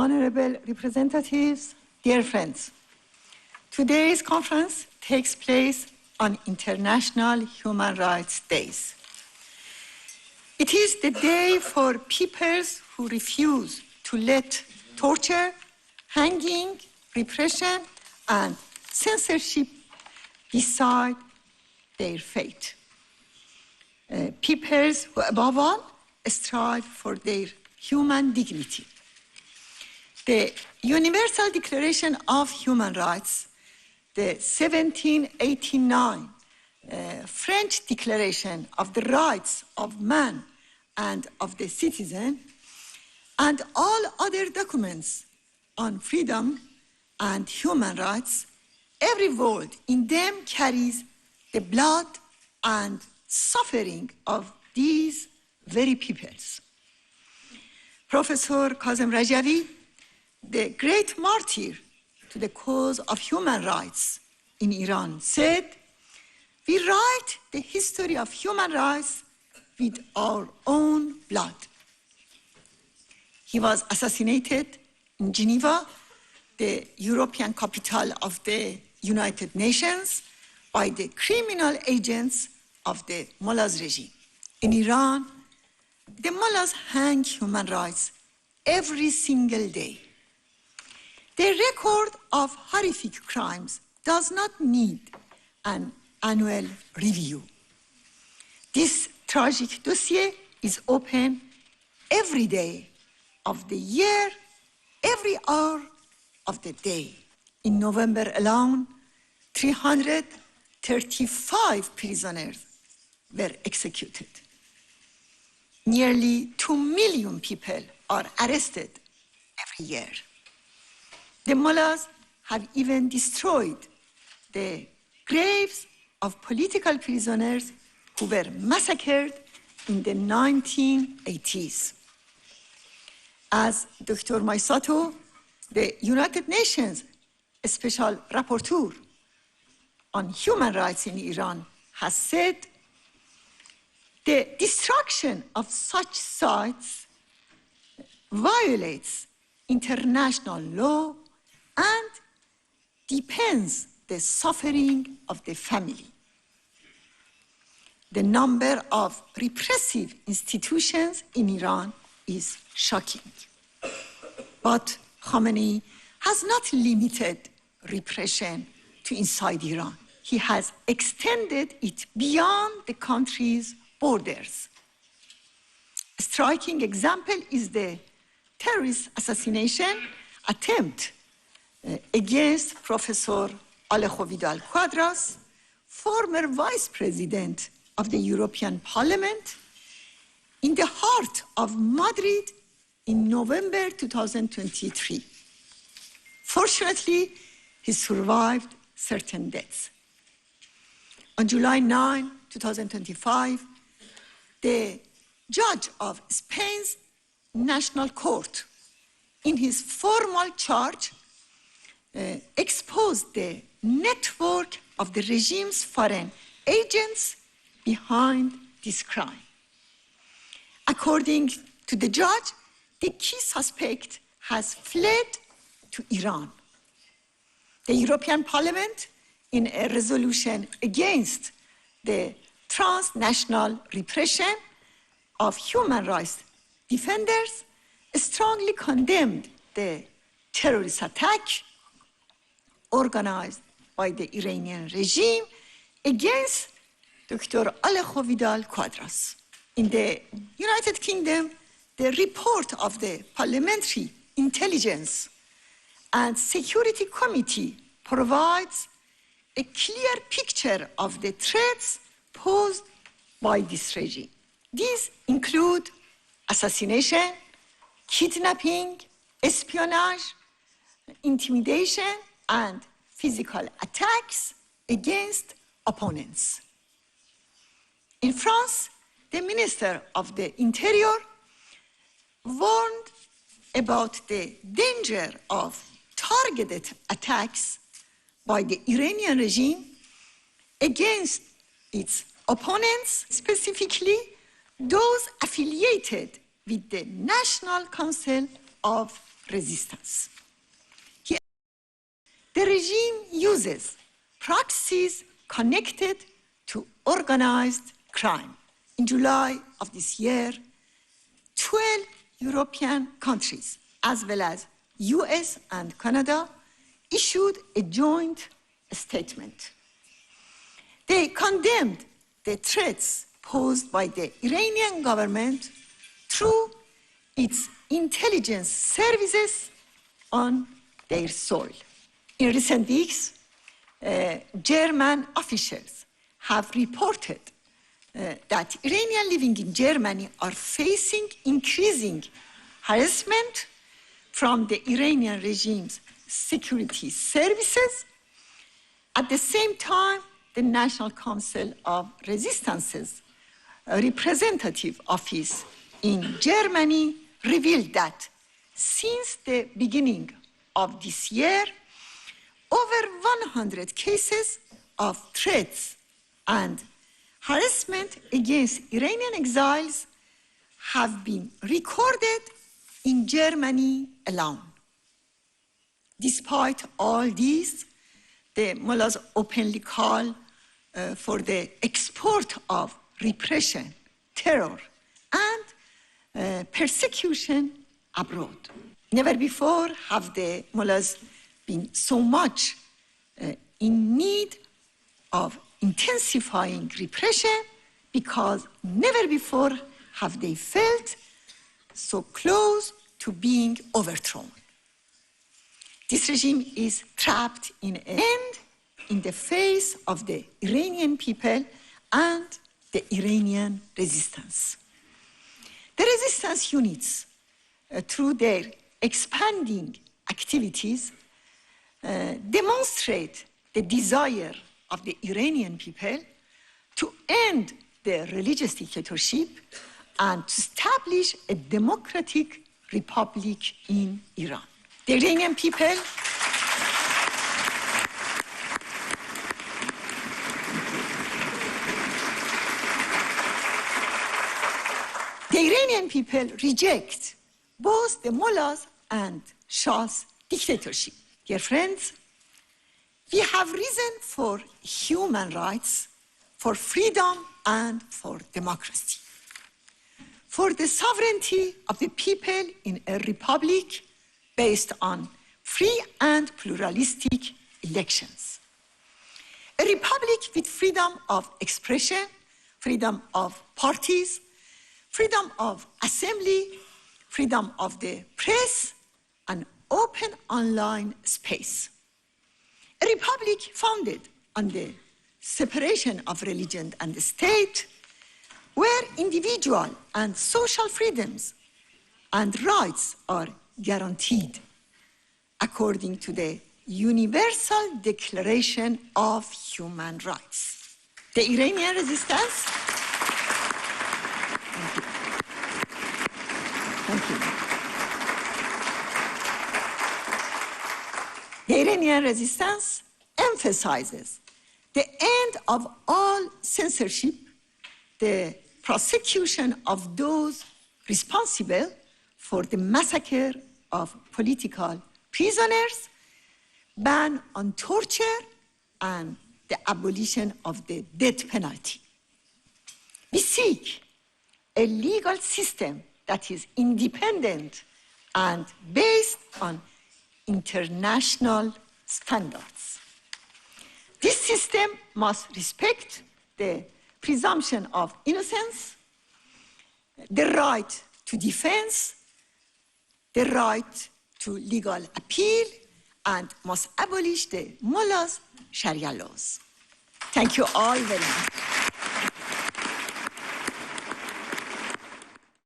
honorable representatives, dear friends. Today's conference takes place on International Human Rights Days. It is the day for peoples who refuse to let torture, hanging, repression, and censorship decide their fate. Peoples who, above all, strive for their human dignity. The Universal Declaration of Human Rights, the 1789 French Declaration of the Rights of Man and of the Citizen, and all other documents on freedom and human rights, every word in them carries the blood and suffering of these very peoples. Professor Rejوی, the great martyr to the cause of human rights in Iran, said, "We write the history of human rights with our own blood." He was assassinated in Geneva, the European capital of the United Nations, by the criminal agents of the mullahs regime. In Iran, the mullahs hang human rights every single day. The record of horrific crimes does not need an annual review. This tragic dossier is open every day of the year, every hour of the day. In November alone, 335 prisoners were executed. Nearly 2 million people are arrested every year. The mullahs have even destroyed the graves of political prisoners who were massacred in the 1980s. As Dr. Maisato, the United Nations Special Rapporteur on Human Rights in Iran, has said, the destruction of such sites violates international law and deepens the suffering of the family. The number of repressive institutions in Iran is shocking. But Khamenei has not limited repression to inside Iran. He has extended it beyond the country's borders. A striking example is the terrorist assassination attempt against Professor Alejo Vidal-Quadras, former vice president of the European Parliament, in the heart of Madrid in November 2023. Fortunately, he survived certain deaths. On July 9, 2025, the judge of Spain's National Court, in his formal charge, exposed the network of the regime's foreign agents behind this crime. According to the judge, the key suspect has fled to Iran. The European Parliament, in a resolution against the transnational repression of human rights defenders, strongly condemned the terrorist attack organized by the Iranian regime against Dr. Alejo Vidal-Quadras. In the United Kingdom, the report of the Parliamentary Intelligence and Security Committee provides a clear picture of the threats posed by this regime. These include assassination, kidnapping, espionage, intimidation, and physical attacks against opponents. In France, the Minister of the Interior warned about the danger of targeted attacks by the Iranian regime against its opponents, specifically those affiliated with the National Council of resistance. The regime uses proxies connected to organized crime. In July of this year, 12 European countries, as well as US and Canada, issued a joint statement. They condemned the threats posed by the Iranian government through its intelligence services on their soil. In recent weeks, German officials have reported that Iranians living in Germany are facing increasing harassment from the Iranian regime's security services. At the same time, the National Council of Resistance's representative office in Germany revealed that since the beginning of this year, over 100 cases of threats and harassment against Iranian exiles have been recorded in Germany alone. Despite all these, the mullahs openly call for the export of repression, terror, and persecution abroad. Never before have the mullahs been so much in need of intensifying repression, because never before have they felt so close to being overthrown. This regime is trapped in an end in the face of the Iranian people and the Iranian resistance. The resistance units, through their expanding activities, demonstrate the desire of the Iranian people to end the religious dictatorship and to establish a democratic republic in Iran. The Iranian people reject both the mullahs and Shah's dictatorship. Dear friends, we have reason for human rights, for freedom, and for democracy, for the sovereignty of the people in a republic based on free and pluralistic elections. A republic with freedom of expression, freedom of parties, freedom of assembly, freedom of the press, and open online space. A republic founded on the separation of religion and the state, where individual and social freedoms and rights are guaranteed according to the Universal Declaration of Human Rights. The Iranian resistance. Thank you. The Iranian resistance emphasizes the end of all censorship, the prosecution of those responsible for the massacre of political prisoners, ban on torture, and the abolition of the death penalty. We seek a legal system that is independent and based on international standards. This system must respect the presumption of innocence, the right to defense, the right to legal appeal, and must abolish the mullahs' Sharia laws. Thank you all very much.